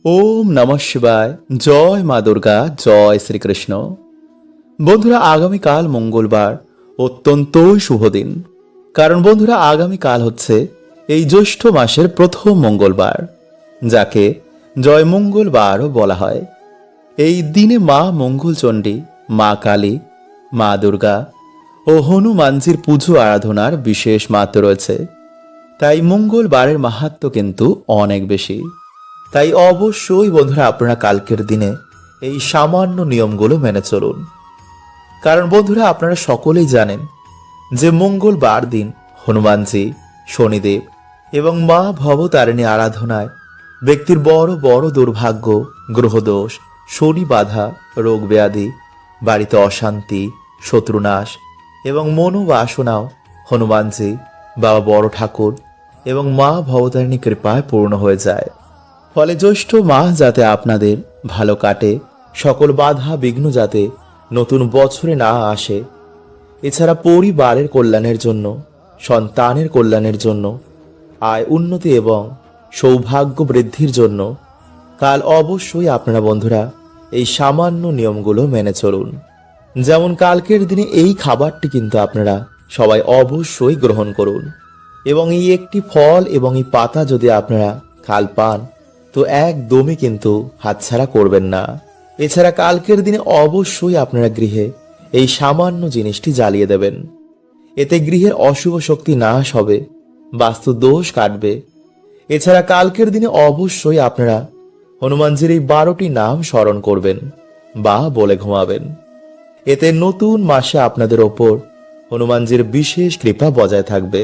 ওম নমঃ শিবায়। জয় মা দুর্গা, জয় শ্রীকৃষ্ণ। বন্ধুরা, আগামীকাল মঙ্গলবার অত্যন্তই শুভ দিন। কারণ বন্ধুরা, আগামীকাল হচ্ছে এই জ্যৈষ্ঠ মাসের প্রথম মঙ্গলবার, যাকে জয় মঙ্গলবারও বলা হয়। এই দিনে মা মঙ্গলচণ্ডী, মা কালী, মা দুর্গা ও হনুমানজির পুজো আরাধনার বিশেষ মাহাত্ম্য রয়েছে। তাই মঙ্গলবারের মাহাত্ম্য কিন্তু অনেক বেশি। তাই অবশ্যই বন্ধুরা, আপনারা কালকের দিনে এই সামান্য নিয়মগুলো মেনে চলুন। কারণ বন্ধুরা, আপনারা সকলেই জানেন যে মঙ্গলবার দিন হনুমানজি, শনিদেব এবং মা ভবতারিণী আরাধনায় ব্যক্তির বড় বড় দুর্ভাগ্য, গ্রহদোষ, শনি বাধা, রোগ ব্যাধি, বাড়িতে অশান্তি, শত্রুনাশ এবং মনোবাসনাও হনুমানজি, বাবা বড় ঠাকুর এবং মা ভবতারিণী কৃপায় পূর্ণ হয়ে যায়। ফলে জ্যৈষ্ঠ মাস যাতে আপনাদের ভালো কাটে, সকল বাধা বিঘ্ন যাতে নতুন বছরে না আসে, এছাড়া পরিবারের কল্যাণের জন্য, সন্তানের কল্যাণের জন্য, আয় উন্নতি এবং সৌভাগ্য বৃদ্ধির জন্য কাল অবশ্যই আপনারা বন্ধুরা এই সামান্য নিয়মগুলো মেনে চলুন। যেমন কালকের দিনে এই খাবারটি কিন্তু আপনারা সবাই অবশ্যই গ্রহণ করুন, এবং এই একটি ফল এবং এই পাতা যদি আপনারা কাল পান তো একদমই কিন্তু হাতছাড়া করবেন না। এছাড়া কালকের দিনে অবশ্যই আপনারা গৃহে এই সামান্য জিনিসটি জ্বালিয়ে দেবেন। এতে গৃহের অশুভ শক্তি নাশ হবে, বাস্তু দোষ কাটবে। এছাড়া কালকের দিনে অবশ্যই আপনারা হনুমানজির এই 12টি নাম স্মরণ করবেন বা বলে ঘুমাবেন। এতে নতুন মাসে আপনাদের ওপর হনুমানজির বিশেষ কৃপা বজায় থাকবে।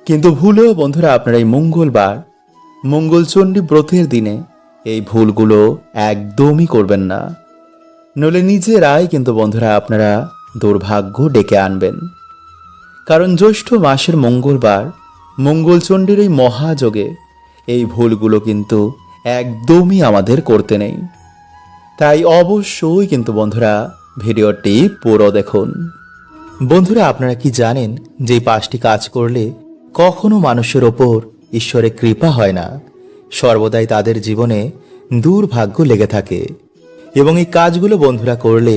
কিন্তু ভুলেও বন্ধুরা আপনারা এই মঙ্গলবার মঙ্গলচণ্ডী ব্রতের দিনে এই ভুলগুলো একদমই করবেন না, নইলে নিজেরাই কিন্তু বন্ধুরা আপনারা দুর্ভাগ্য ডেকে আনবেন। কারণ জ্যৈষ্ঠ মাসের মঙ্গলবার মঙ্গলচণ্ডীর এই মহাযোগে এই ভুলগুলো কিন্তু একদমই আমাদের করতে নেই। তাই অবশ্যই কিন্তু বন্ধুরা ভিডিওটি পুরো দেখুন। বন্ধুরা, আপনারা কি জানেন যে এই 5টি কাজ করলে কখনো মানুষের ওপর ঈশ্বরের কৃপা হয় না, সর্বদাই তাদের জীবনে দুর্ভাগ্য লেগে থাকে। এবং এই কাজগুলো বন্ধুরা করলে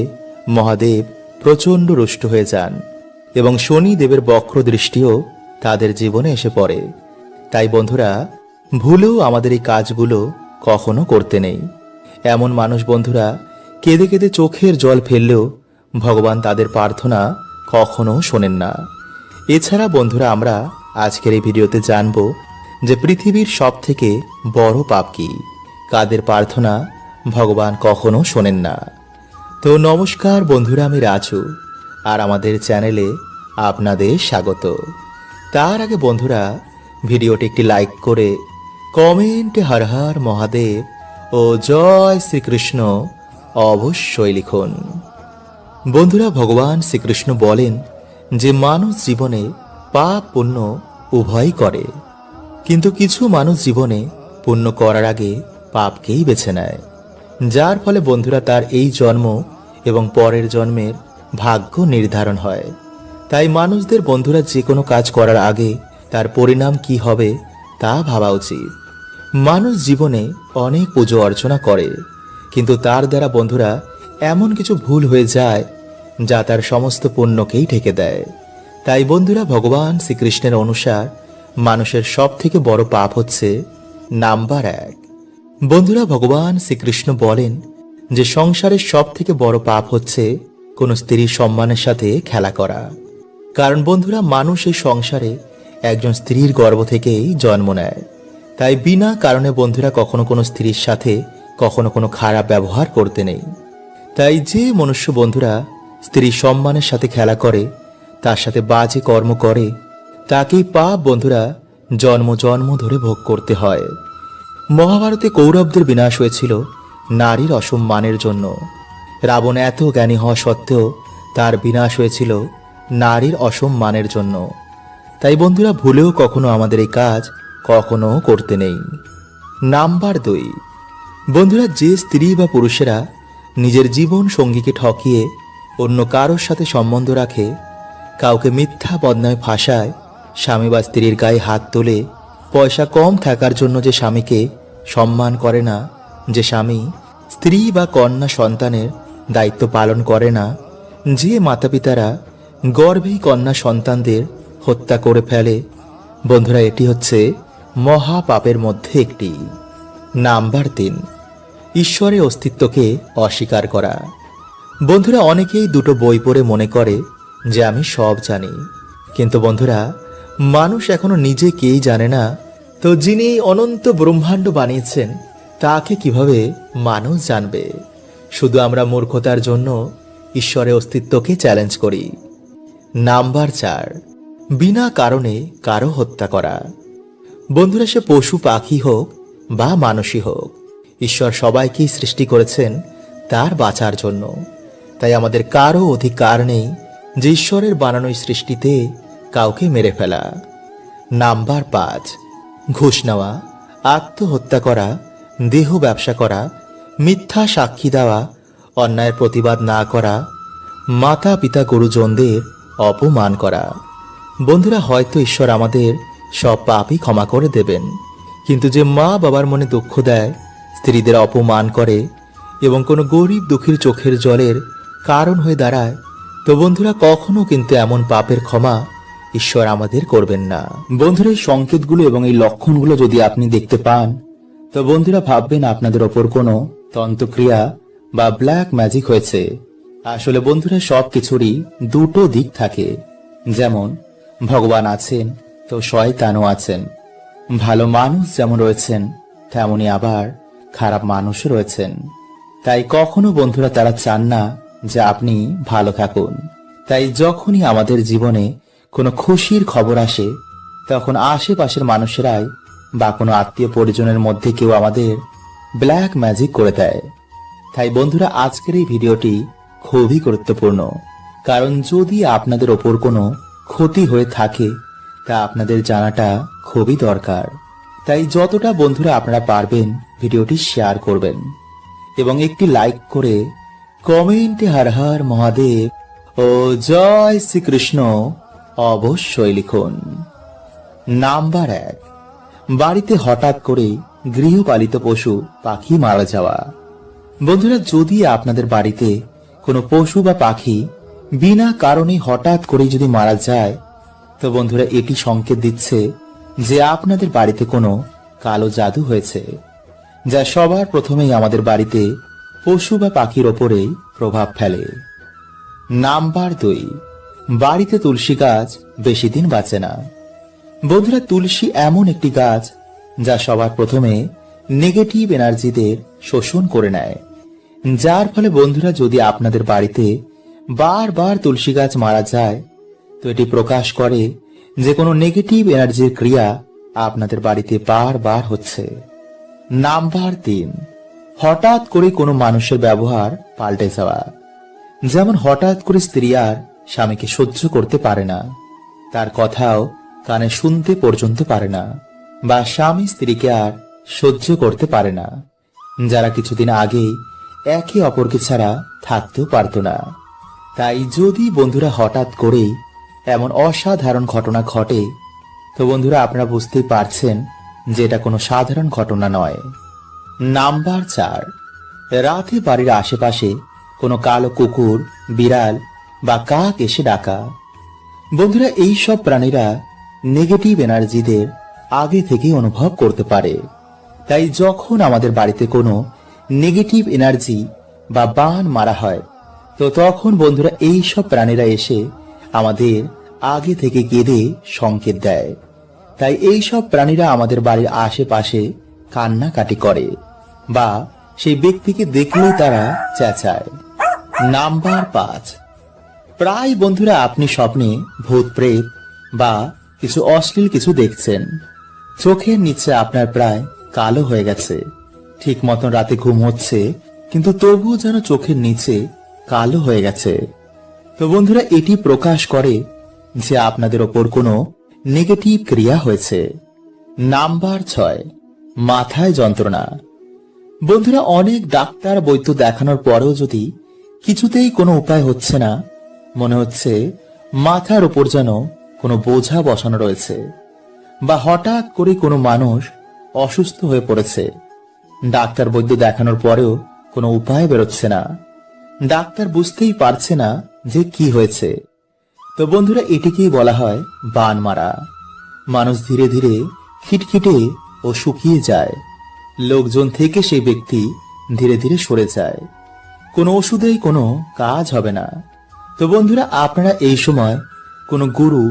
মহাদেব প্রচণ্ড রুষ্ট হয়ে যান এবং শনি দেবের বক্র দৃষ্টিও তাদের জীবনে এসে পড়ে। তাই বন্ধুরা, ভুলেও আমাদের এই কাজগুলো কখনো করতে নেই। এমন মানুষ বন্ধুরা কেঁদে কেঁদে চোখের জল ফেললেও ভগবান তাদের প্রার্থনা কখনো শোনেন না। এছাড়া বন্ধুরা, আমরা আজকের এই ভিডিওতে জানব যে পৃথিবীর সব থেকে বড় পাপ কি, কাদের প্রার্থনা ভগবান কখনো শোনেন না। তো নমস্কার বন্ধুরা, আমি রাজু, আর আমাদের চ্যানেলে আপনাদের স্বাগত। তার আগে বন্ধুরা, ভিডিওটি একটি লাইক করে কমেন্টে হর হর মহাদেব ও জয় শ্রীকৃষ্ণ অবশ্যই লিখুন। বন্ধুরা, ভগবান শ্রীকৃষ্ণ বলেন যে মানুষ জীবনে পাপ পুণ্য উভয়ই করে, কিন্তু কিছু মানুষ জীবনে পুণ্য করার আগে পাপকেই বেছে নেয়, যার ফলে বন্ধুরা তার এই জন্ম এবং পরের জন্মের ভাগ্য নির্ধারণ হয়। তাই মানুষদের বন্ধুরা যে কোনো কাজ করার আগে তার পরিণাম কি হবে তা ভাবা উচিত। মানুষ জীবনে অনেক পুজো অর্চনা করে, কিন্তু তার দ্বারা বন্ধুরা এমন কিছু ভুল হয়ে যায় যা তার সমস্ত পুণ্যকেই ঢেকে দেয়। তাই বন্ধুরা, ভগবান শ্রীকৃষ্ণের অনুসার মানুষের সব থেকে বড় পাপ হচ্ছে নাম্বার 1। বন্ধুরা, ভগবান শ্রীকৃষ্ণ বলেন যে সংসারের সব থেকে বড় পাপ হচ্ছে কোনো স্ত্রীর সম্মানের সাথে খেলা করা। কারণ বন্ধুরা, মানুষ এই সংসারে একজন স্ত্রীর গর্ভ থেকেই জন্ম নেয়। তাই বিনা কারণে বন্ধুরা কখনো কোনো স্ত্রীর সাথে কখনো কোনো খারাপ ব্যবহার করতে নেই। তাই যে মনুষ্য বন্ধুরা স্ত্রীর সম্মানের সাথে খেলা করে, তার সাথে বাজে কর্ম করে, তাকেই পাপ বন্ধুরা জন্ম জন্ম ধরে ভোগ করতে হয়। মহাভারতে কৌরবদের বিনাশ হয়েছিল নারীর অসম্মানের জন্য। রাবণ এত জ্ঞানী হওয়া সত্ত্বেও তার বিনাশ হয়েছিল নারীর অসম্মানের জন্য। তাই বন্ধুরা, ভুলেও কখনো আমাদের এই কাজ কখনো করতে নেই। নাম্বার 2, বন্ধুরা যে স্ত্রী বা পুরুষেরা নিজের জীবন সঙ্গীকে ঠকিয়ে অন্য কারোর সাথে সম্বন্ধ রাখে, কাউকে মিথ্যা বদনামে ফাঁসায়, স্বামী বা স্ত্রীর গায়ে হাত তোলে, পয়সা কম থাকার জন্য যে স্বামীকে সম্মান করে না, যে স্বামী স্ত্রী বা কন্যা সন্তানের দায়িত্ব পালন করে না, যে মাতাপিতারা গর্ভেই কন্যা সন্তানদের হত্যা করে ফেলে, বন্ধুরা এটি হচ্ছে মহাপাপের মধ্যে একটি। নাম্বার 3, ঈশ্বরের অস্তিত্বকে অস্বীকার করা। বন্ধুরা অনেকেই দুটো বই পড়ে মনে করে যে আমি সব জানি, কিন্তু বন্ধুরা মানুষ এখনো নিজেকেই জানে না, তো যিনি অনন্ত ব্রহ্মাণ্ড বানিয়েছেন তাকে কিভাবে মানুষ জানবে? শুধু আমরা মূর্খতার জন্য ঈশ্বরের অস্তিত্বকে চ্যালেঞ্জ করি। নাম্বার 4, বিনা কারণে কারো হত্যা করা। বন্ধুরা সে পশু পাখি হোক বা মানুষই হোক, ঈশ্বর সবাইকেই সৃষ্টি করেছেন তার বাঁচার জন্য। তাই আমাদের কারো অধিকার নেই যে ঈশ্বরের বানানো এই সৃষ্টিতে কাউকে মেরে ফেলা। নাম্বার 5, ঘুষ নেওয়া, আত্মহত্যা করা, দেহ ব্যবসা করা, মিথ্যা সাক্ষী দেওয়া, অন্যায়ের প্রতিবাদ না করা, মাতা পিতা গুরুজনদের অপমান করা। বন্ধুরা হয়তো ঈশ্বর আমাদের সব পাপই ক্ষমা করে দেবেন, কিন্তু যে মা বাবার মনে দুঃখ দেয়, স্ত্রীদের অপমান করে এবং কোনো গরিব দুঃখীর চোখের জলের কারণ হয়ে দাঁড়ায়, তো বন্ধুরা কখনো কিন্তু এমন পাপের ক্ষমা ঈশ্বর আমাদের করবেন না। বন্ধুরা এই সংকেতগুলো এবং এই লক্ষণগুলো যদি আপনি দেখতে পান, তো বন্ধুরা ভাববেন আপনাদের ওপর কোনো তন্ত্রক্রিয়া বা ব্ল্যাক ম্যাজিক হয়েছে। আসলে বন্ধুরা সব কিছুরই দুটো দিক থাকে, যেমন ভগবান আছেন তো শয়তানও আছেন। ভালো মানুষ যেমন রয়েছেন তেমনি আবার খারাপ মানুষও রয়েছেন। তাই কখনো বন্ধুরা তারা চান না যে আপনি ভালো থাকুন। তাই যখনই আমাদের জীবনে কোনো খুশির খবর আসে, তখন আশেপাশের মানুষেরাই বা কোনো আত্মীয় পরিজনের মধ্যে কেউ আমাদের ব্ল্যাক ম্যাজিক করে দেয়। তাই বন্ধুরা আজকের এই ভিডিওটি খুবই গুরুত্বপূর্ণ, কারণ যদি আপনাদের ওপর কোনো ক্ষতি হয়ে থাকে তা আপনাদের জানাটা খুবই দরকার। তাই যতটা বন্ধুরা আপনারা পারবেন ভিডিওটি শেয়ার করবেন এবং একটি লাইক করে কমেন্টে হর হর মহাদেব ও জয় শ্রীকৃষ্ণ অবশ্যই লিখুন। নাম্বার 1, বাড়িতে হঠাৎ করে গৃহপালিত পশু পাখি মারা যাওয়া। বন্ধুরা যদি আপনাদের বাড়িতে কোনো পশু বা পাখি বিনা কারণে হঠাৎ করে যদি মারা যায়, তো বন্ধুরা এটি সংকেত দিচ্ছে যে আপনাদের বাড়িতে কোনো কালো জাদু হয়েছে, যা সবার প্রথমেই আমাদের বাড়িতে পশু বা পাখির ওপরেই প্রভাব ফেলে। নাম্বার 2, বাড়িতে তুলসী গাছ বেশি দিন বাঁচে না। বন্ধুরা তুলসী এমন একটি গাছ যা সবার প্রথমে নেগেটিভ এনার্জিদের শোষণ করে নেয়, যার ফলে বন্ধুরা যদি আপনাদের বাড়িতে বারবার তুলসী গাছ মারা যায়, তো এটি প্রকাশ করে যে কোনো নেগেটিভ এনার্জির ক্রিয়া আপনাদের বাড়িতে বারবার হচ্ছে। নাম্বার 3, হঠাৎ করে কোনো মানুষের ব্যবহার পাল্টে যাওয়া। যেমন হঠাৎ করে স্ত্রী আর স্বামীকে সহ্য করতে পারে না, তার কথাও কানে শুনতে পর্যন্ত পারে না, বা স্বামী স্ত্রীকে আর সহ্য করতে পারে না, যারা কিছুদিন আগেই একে অপরকে ছাড়া থাকতেও পারত না। তাই যদি বন্ধুরা হঠাৎ করেই এমন অসাধারণ ঘটনা ঘটে, তো বন্ধুরা আপনারা বুঝতেই পারছেন যে এটা কোনো সাধারণ ঘটনা নয়। নাম্বার 4, রাতে বাড়ির আশেপাশে কোনো কালো কুকুর, বিড়াল বা কাক এসে ডাকা। বন্ধুরা এই সব প্রাণীরা নেগেটিভ এনার্জিদের আগে থেকে অনুভব করতে পারে। তাই যখন আমাদের বাড়িতে কোনো নেগেটিভ এনার্জি বা বান মারা হয়, তো তখন বন্ধুরা এই সব প্রাণীরা এসে আমাদের আগে থেকে কেঁদে সংকেত দেয়। তাই এই সব প্রাণীরা আমাদের বাড়ির আশেপাশে কান্নাকাটি করে বা সেই ব্যক্তিকে দেখলেই তারা চেঁচায়। নাম্বার 5, প্রায় বন্ধুরা আপনি স্বপ্নে ভূত প্রেত বা কিছু অশ্লীল কিছু দেখছেন। চোখের নিচে আপনার প্রায় কালো হয়ে গেছে, ঠিক মতন রাতে ঘুম হচ্ছে কিন্তু তবুও যেন চোখের নিচে কালো হয়ে গেছে। তো বন্ধুরা এটি প্রকাশ করে যে আপনাদের ওপর কোনো নেগেটিভ ক্রিয়া হয়েছে। নাম্বার 6, মাথায় যন্ত্রণা। বন্ধুরা অনেক ডাক্তার বৈদ্য দেখানোর পরেও যদি কিছুতেই কোনো উপায় হচ্ছে না, মনে হচ্ছে মাথার ওপর যেন কোনো বোঝা বসানো রয়েছে, বা হঠাৎ করে কোনো মানুষ অসুস্থ হয়ে পড়েছে, ডাক্তার বৈদ্য দেখানোর পরেও কোনো উপায় বেরোচ্ছে না। ডাক্তার বুঝতেই পারছে না যে কি হয়েছে। তো বন্ধুরা, এটিকেই বলা হয় বান মারা। মানুষ ধীরে ধীরে খিটখিটে ও শুকিয়ে যায়। লোকজন থেকে সেই ব্যক্তি ধীরে ধীরে সরে যায়। কোনো ওষুধেই কোনো কাজ হবে না। তো বন্ধুরা, আপনারা এই সময় কোনো গুরু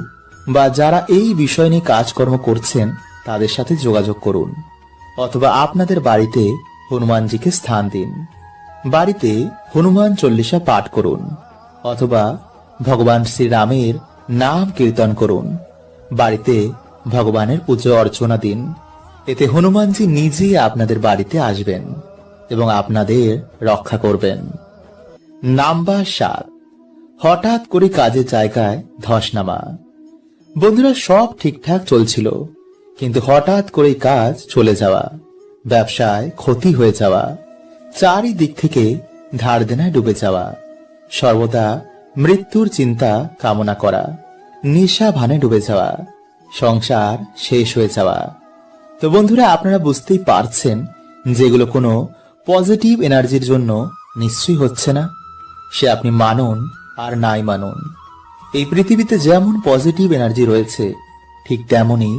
বা যারা এই বিষয় নিয়ে কাজকর্ম করছেন তাদের সাথে যোগাযোগ করুন, অথবা আপনাদের বাড়িতে হনুমানজিকে স্থান দিন। বাড়িতে হনুমান চল্লিশা পাঠ করুন, অথবা ভগবান শ্রীরামের নাম কীর্তন করুন। বাড়িতে ভগবানের পুজো অর্চনা দিন। এতে হনুমানজি নিজেই আপনাদের বাড়িতে আসবেন এবং আপনাদের রক্ষা করবেন। নাম্বার 7, হঠাৎ করে কাজের জায়গায় ধস নামা। বন্ধুরা, সব ঠিকঠাক চলছিল, কিন্তু হঠাৎ করে কাজ চলে যাওয়া, ব্যবসায় ক্ষতি হয়ে যাওয়া, চারিদিক থেকে ধার দেনায় ডুবে যাওয়া, সর্বদা মৃত্যুর চিন্তা কামনা করা, নেশা ভানে ডুবে যাওয়া, সংসার শেষ হয়ে যাওয়া। তো বন্ধুরা, আপনারা বুঝতেই পারছেন যেগুলো কোনো পজিটিভ এনার্জির জন্য নিশ্চয়ই হচ্ছে না। সে আপনি মানুন আর নাই মানুন, এই পৃথিবীতে যেমন পজিটিভ এনার্জি রয়েছে ঠিক তেমনই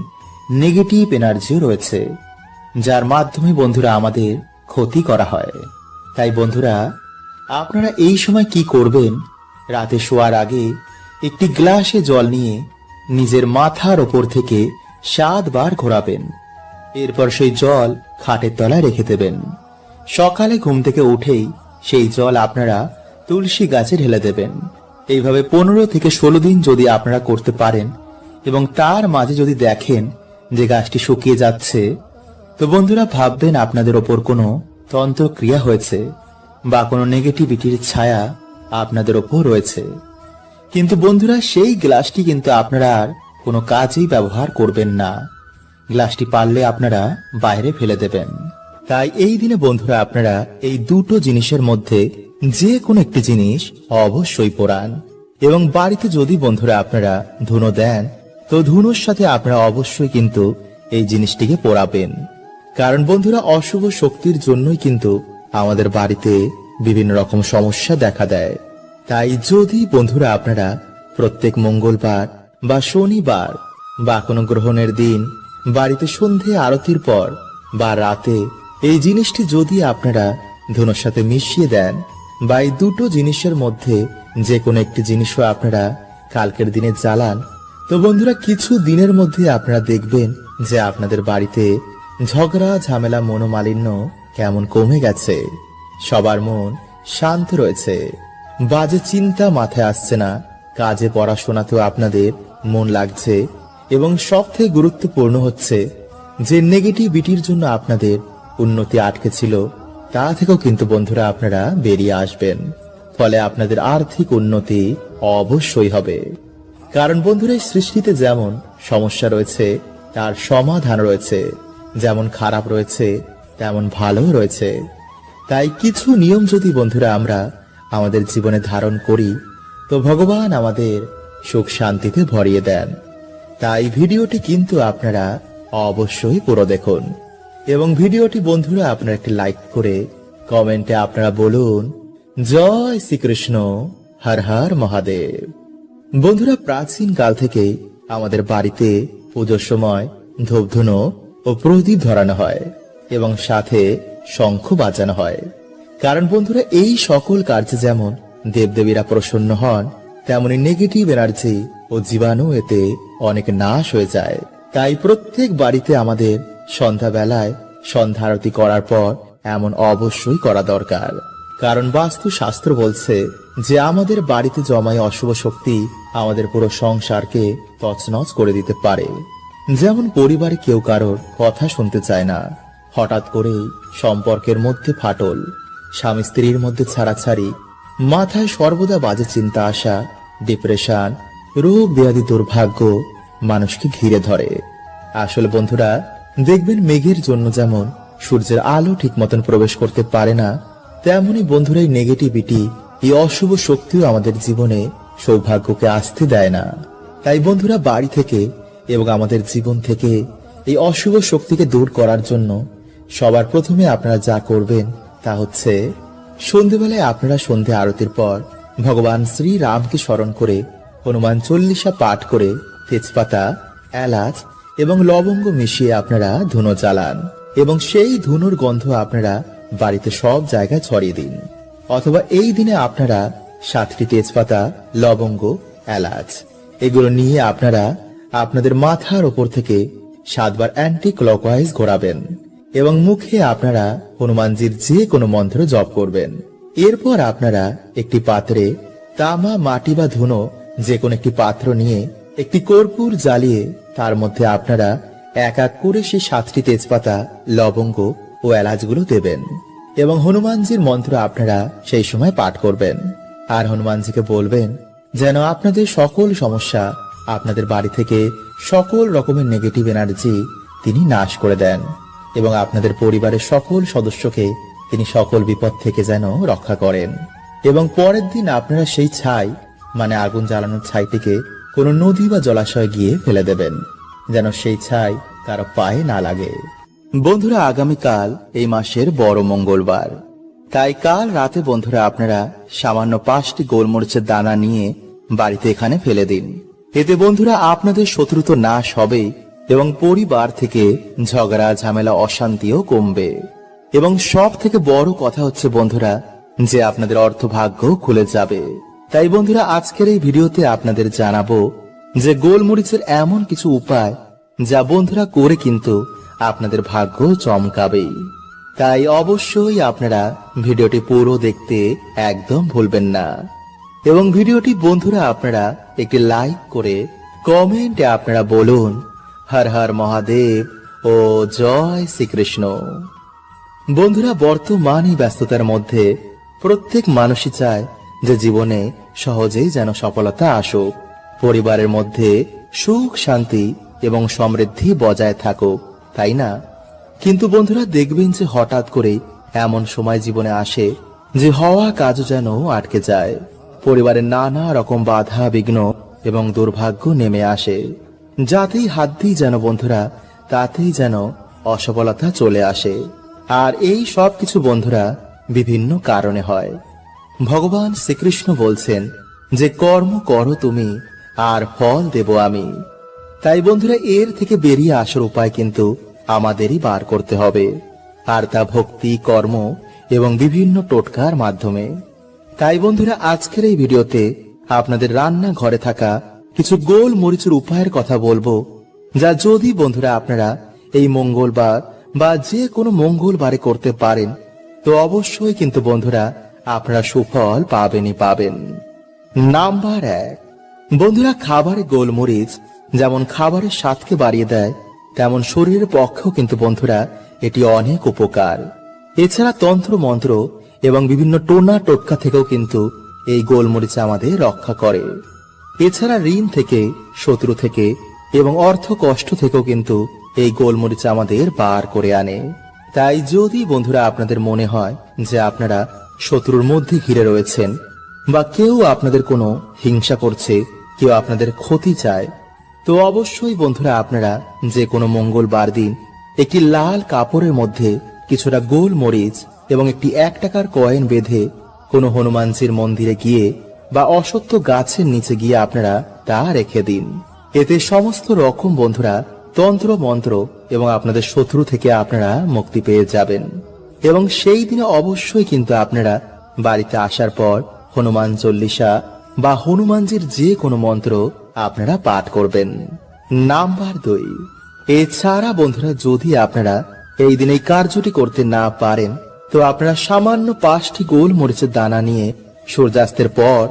নেগেটিভ এনার্জিও রয়েছে, যার মাধ্যমে বন্ধুরা আমাদের ক্ষতি করা হয়। তাই বন্ধুরা, আপনারা এই সময় কি করবেন, রাতে শোয়ার আগে একটি গ্লাসে জল নিয়ে নিজের মাথার ওপর থেকে 7 বার ঘোরাবেন। এরপর সেই জল খাটের তলায় রেখে দেবেন। সকালে ঘুম থেকে উঠেই সেই জল আপনারা তুলসী গাছে ঢেলে দেবেন। এইভাবে 15 থেকে 16 দিন যদি আপনারা করতে পারেন এবং তার মাঝে যদি দেখেন যে গাছটি শুকিয়ে যাচ্ছে, তো বন্ধুরা ভাববেন আপনাদের ওপর কোনো তন্ত্রক্রিয়া হয়েছে বা কোনো নেগেটিভিটির ছায়া আপনাদের ওপর রয়েছে। কিন্তু বন্ধুরা, সেই গ্লাসটি কিন্তু আপনারা আর কোনো কাজেই ব্যবহার করবেন না। গ্লাসটি পারলে আপনারা বাইরে ফেলে দেবেন। তাই এই দিনে বন্ধুরা আপনারা এই দুটো জিনিসের মধ্যে যে কোনো একটি জিনিস অবশ্যই পোড়ান। এবং বাড়িতে যদি বন্ধুরা আপনারা ধুনো দেন, তো ধুনোর সাথে আপনারা অবশ্যই কিন্তু এই জিনিসটিকে পোড়াবেন। কারণ বন্ধুরা, অশুভ শক্তির জন্যই কিন্তু আমাদের বাড়িতে বিভিন্ন রকম সমস্যা দেখা দেয়। তাই যদি বন্ধুরা আপনারা প্রত্যেক মঙ্গলবার বা শনিবার বা কোনো গ্রহণের দিন বাড়িতে সন্ধে আরতির পর বা রাতে এই জিনিসটি যদি আপনারা ধুনোর সাথে মিশিয়ে দেন, বা এই দুটো জিনিসের মধ্যে যে কোনো একটি জিনিসও আপনারা কালকের দিনে জ্বালান, তো বন্ধুরা কিছু দিনের মধ্যে আপনারা দেখবেন যে আপনাদের বাড়িতে ঝগড়া ঝামেলা মনোমালিন্য কেমন কমে গেছে। সবার মন শান্ত রয়েছে, বাজে চিন্তা মাথায় আসছে না, কাজে পড়াশোনাতেও আপনাদের মন লাগছে, এবং সবথেকে গুরুত্বপূর্ণ হচ্ছে যে নেগেটিভিটির জন্য আপনাদের উন্নতি আটকে ছিল তা থেকেও কিন্তু বন্ধুরা আপনারা বেরিয়ে আসবেন। ফলে আপনাদের আর্থিক উন্নতি অবশ্যই হবে। কারণ বন্ধুরা, এই সৃষ্টিতে যেমন সমস্যা রয়েছে তার সমাধান রয়েছে, যেমন খারাপ রয়েছে তেমন ভালো রয়েছে। তাই কিছু নিয়ম যদি বন্ধুরা আমরা আমাদের জীবনে ধারণ করি, তো ভগবান আমাদের সুখ শান্তিতে ভরিয়ে দেন। তাই ভিডিওটি কিন্তু আপনারা অবশ্যই পুরো দেখুন, এবং ভিডিওটি বন্ধুরা আপনারা একটি লাইক করে কমেন্টে আপনারা বলুন জয় শ্রীকৃষ্ণ, হর হর মহাদেব। বন্ধুরা, প্রাচীন কাল থেকে আমাদের বাড়িতে পুজোর সময় ধূপধুনো ও প্রদীপ ধরানো হয় এবং সাথে শঙ্খ বাজানো হয়। কারণ বন্ধুরা, এই সকল কার্যে যেমন দেবদেবীরা প্রসন্ন হন, তেমনি নেগেটিভ এনার্জি ও জীবাণু এতে অনেক নাশ হয়ে যায়। তাই প্রত্যেক বাড়িতে আমাদের সন্ধ্যাবেলায় সন্ধ্যা আরতি করার পর এমন অবশ্যই করা দরকার। কারণ বাস্তু শাস্ত্র বলছে যে আমাদের বাড়িতে জমায় অশুভ শক্তি আমাদের পুরো সংসারকে তছনছ করে দিতে পারে। যেমন পরিবারে কেউ কারোর কথা শুনতে চায় না, হঠাৎ করেই সম্পর্কের মধ্যে ফাটল, স্বামী স্ত্রীর মধ্যে ছাড়াছাড়ি, মাথায় সর্বদা বাজে চিন্তা আসা, ডিপ্রেশন, রোগ ব্যাধি, দুর্ভাগ্য মানুষকে ঘিরে ধরে। আসলে বন্ধুরা দেখবেন, মেঘের জন্য যেমন সূর্যের আলো ঠিক মতন প্রবেশ করতে পারে না, তেমনি বন্ধুরা এই নেগেটিভিটি, এই অশুভ শক্তিও আমাদের জীবনে সৌভাগ্যকে আসতে দেয় না। তাই বন্ধুরা বাড়ি থেকে এবং আমাদের জীবন থেকে এই অশুভ শক্তিকে দূর করার জন্য সবার প্রথমে আপনারা যা করবেন তা হচ্ছে সন্ধেবেলায় আপনারা সন্ধে আরতির পর ভগবান শ্রী রামকে স্মরণ করে হনুমান চল্লিশা পাঠ করে তেজপাতা, এলাচ এবং লবঙ্গ মিশিয়ে আপনারা ধুনো জ্বালান এবং সেই ধুনোর গন্ধ আপনারা বাড়িতে সব জায়গায় ছড়িয়ে দিন। অথবা এই দিনে আপনারা 7টি তেজপাতা, লবঙ্গ, এলাচ এগুলো নিয়ে আপনারা আপনাদের মাথার ওপর থেকে 7 বার অ্যান্টি ক্লকওয়াইজ ঘোরাবেন এবং মুখে আপনারা হনুমানজির যে কোনো মন্ত্র জপ করবেন। এরপর আপনারা একটি পাত্রে তামা, মাটি বা ধুনো যে কোনো একটি পাত্র নিয়ে একটি কর্পূর জ্বালিয়ে তার মধ্যে আপনারা এক এক করে সেই 7টি তেজপাতা, লবঙ্গ ও এলাচগুলো দেবেন এবং হনুমানজির মন্ত্র আপনারা সেই সময় পাঠ করবেন। আর হনুমানজিকে বলবেন যেন আপনাদের সকল সমস্যা, আপনাদের বাড়ি থেকে সকল রকমের নেগেটিভ এনার্জি তিনি নাশ করে দেন এবং আপনাদের পরিবারের সকল সদস্যকে তিনি সকল বিপদ থেকে যেন রক্ষা করেন। এবং পরের দিন আপনারা সেই ছাই মানে আগুন জ্বালানোর ছাইটিকে কোনো নদী বা জলাশয়ে গিয়ে ফেলে দেবেন যেন সেই ছাই কারো পায়ে না লাগে। বন্ধুরা, আগামীকাল এই মাসের বড় মঙ্গলবার, তাই কাল রাতে বন্ধুরা আপনারা সামান্য 5টি গোলমরিচের দানা নিয়ে বাড়িতে এখানে ফেলে দিন। এতে বন্ধুরা আপনাদের শত্রু তো নাশ হবে এবং পরিবার থেকে ঝগড়া, ঝামেলা, অশান্তিও কমবে। এবং সব থেকে বড় কথা হচ্ছে বন্ধুরা যে আপনাদের অর্থভাগ্য খুলে যাবে। তাই বন্ধুরা আজকের এই ভিডিওতে আপনাদের জানাবো যে গোলমরিচের এমন কিছু উপায় যা বন্ধুরা করে কিন্তু আপনাদের ভাগ্য চমকাবেই। তাই অবশ্যই আপনারা ভিডিওটি পুরো দেখতে একদম ভুলবেন না এবং ভিডিওটি বন্ধুরা আপনারা একটি লাইক করে কমেন্টে আপনারা বলুন হর হর মহাদেব ও জয় শ্রীকৃষ্ণ। বন্ধুরা, বর্তমানে ব্যস্ততার মধ্যে প্রত্যেক মানুষই চায় যে জীবনে সহজেই যেন সফলতা আসুক, পরিবারের মধ্যে সুখ, শান্তি এবং সমৃদ্ধি বজায় থাকুক, তাই না? কিন্তু বন্ধুরা দেখবেন যে হঠাৎ করে এমন সময় জীবনে আসে যে হওয়া কাজও যেন আটকে যায়, পরিবারের নানা রকম বাধা, বিঘ্ন এবং দুর্ভাগ্য নেমে আসে, যাতেই হাত দিই যেন বন্ধুরা তাতেই যেন অসফলতা চলে আসে। আর এই সব কিছু বন্ধুরা বিভিন্ন কারণে হয়। ভগবান শ্রীকৃষ্ণ বলছেন যে কর্ম করো তুমি আর ফল দেব আমি। তাই বন্ধুরা এর থেকে বেরিয়ে আসার উপায় কিন্তু আমাদেরই বার করতে হবে, আর তা ভক্তি, কর্ম এবং বিভিন্ন টোটকার মাধ্যমে। তাই বন্ধুরা আজকের এই ভিডিওতে আপনাদের রান্না ঘরে থাকা কিছু গোল মরিচের উপায়ের কথা বলবো, যা যদি বন্ধুরা আপনারা এই মঙ্গলবার বা যে কোনো মঙ্গলবারে করতে পারেন তো অবশ্যই কিন্তু বন্ধুরা আপনারা সুফল পাবেনই পাবেন। নাম্বার 1, বন্ধুরা খাবারে গোলমরিচ যেমন খাবারের স্বাদকে বাড়িয়ে দেয়, তেমন শরীরের পক্ষেও কিন্তু বন্ধুরা এটি অনেক উপকার। এছাড়া তন্ত্র মন্ত্র এবং বিভিন্ন টোনা টোটকা থেকেও কিন্তু এই গোলমরিচ আমাদের রক্ষা করে। এছাড়া ঋণ থেকে, শত্রু থেকে এবং অর্থ কষ্ট থেকেও কিন্তু এই গোলমরিচ আমাদের বার করে আনে। তাই যদি বন্ধুরা আপনাদের মনে হয় যে আপনারা শত্রুর মধ্যে ঘিরে রয়েছেন বা কেউ আপনাদের কোনো হিংসা করছে, কেউ আপনাদের ক্ষতি চায়, তো অবশ্যই বন্ধুরা আপনারা যে কোনো মঙ্গলবার দিন একটি লাল কাপড়ের মধ্যে কিছুটা গোলমরিচ এবং একটি 1 টাকার কয়েন বেঁধে কোনো হনুমানজির মন্দিরে গিয়ে বা অশ্বত্থ গাছের নিচে গিয়ে আপনারা তা রেখে দিন। এতে সমস্ত রকম বন্ধুরা তন্ত্র মন্ত্র এবং আপনাদের শত্রু থেকে আপনারা মুক্তি পেয়ে যাবেন। এবং সেই দিনে অবশ্যই কিন্তু আপনারা বাড়িতে আসার পর হনুমান চল্লিশা বা হনুমানজির যে কোনো মন্ত্র আপনারা পাঠ করবেন। নাম্বার 2, এছাড়া বন্ধুরা যদি আপনারা এই দিন এই কার্যটি করতে না পারেন তো আপনারা সামান্য 5টি গোলমরিচের দানা নিয়ে সূর্যাস্তের পর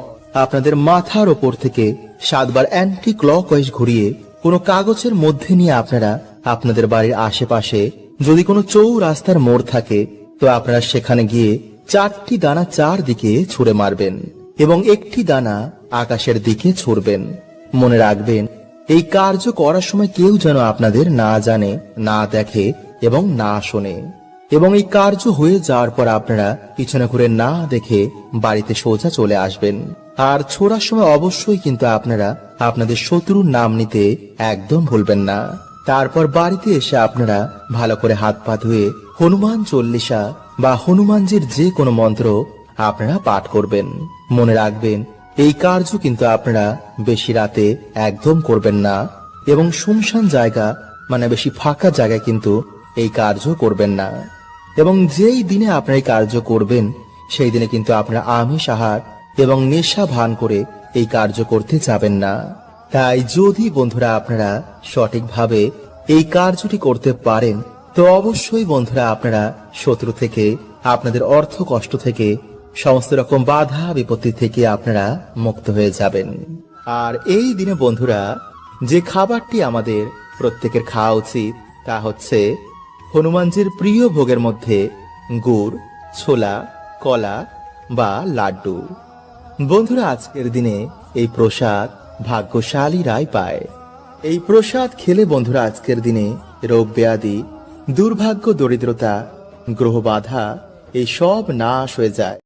আপনাদের মাথার ওপর থেকে 7 বার অ্যান্টি ক্লকওয়াইজ ঘুরিয়ে কোনো কাগজের মধ্যে নিয়ে আপনারা আপনাদের বাড়ির আশেপাশে যদি কোনো চৌরাস্তার মোড় থাকে তো আপনারা সেখানে গিয়ে 4টি দানা 4 দিকে ছুঁড়ে মারবেন এবং একটি দানা আকাশের দিকে ছুঁড়বেন। মনে রাখবেন এই কার্য করার সময় কেউ যেন আপনাদের না জানে, না দেখে এবং না শোনে। এবং এই কার্য হয়ে যাওয়ার পর আপনারা পিছনে ঘুরে না দেখে বাড়িতে সোজা চলে আসবেন। আর ছোড়ার সময় অবশ্যই কিন্তু আপনারা আপনাদের শত্রুর নাম নিতে একদম ভুলবেন না। তারপর বাড়িতে এসে আপনারা ভালো করে হাত পা ধুয়ে হনুমান চল্লিশা বা হনুমানজির যে কোনো মন্ত্র আপনারা পাঠ করবেন। মনে রাখবেন, এই কার্য কিন্তু আপনারা বেশি রাতে একদম করবেন না এবং শুনশান জায়গা মানে বেশি ফাঁকা জায়গায় কিন্তু এই কার্য করবেন না। এবং যেই দিনে আপনারা এই কার্য করবেন সেই দিনে কিন্তু আপনারা আমিষ আহার এবং নেশা ভান করে এই কার্য করতে যাবেন না। তাই যদি বন্ধুরা আপনারা সঠিকভাবে এই কার্যটি করতে পারেন তো অবশ্যই বন্ধুরা আপনারা শত্রু থেকে, আপনাদের অর্থ কষ্ট থেকে, সমস্ত রকম বাধা বিপত্তি থেকে আপনারা মুক্ত হয়ে যাবেন। আর এই দিনে বন্ধুরা যে খাবারটি আমাদের প্রত্যেকের খাওয়া উচিত তা হচ্ছে হনুমানজির প্রিয় ভোগের মধ্যে গুড়, ছোলা, কলা বা লাড্ডু। বন্ধুরা আজকের দিনে এই প্রসাদ ভাগ্যশালীরাই পায়। এই প্রসাদ খেলে বন্ধুরা আজকের দিনে রোগ ব্যাধি, দুর্ভাগ্য, দরিদ্রতা, গ্রহ বাধা এই সব নাশ হয়ে যায়।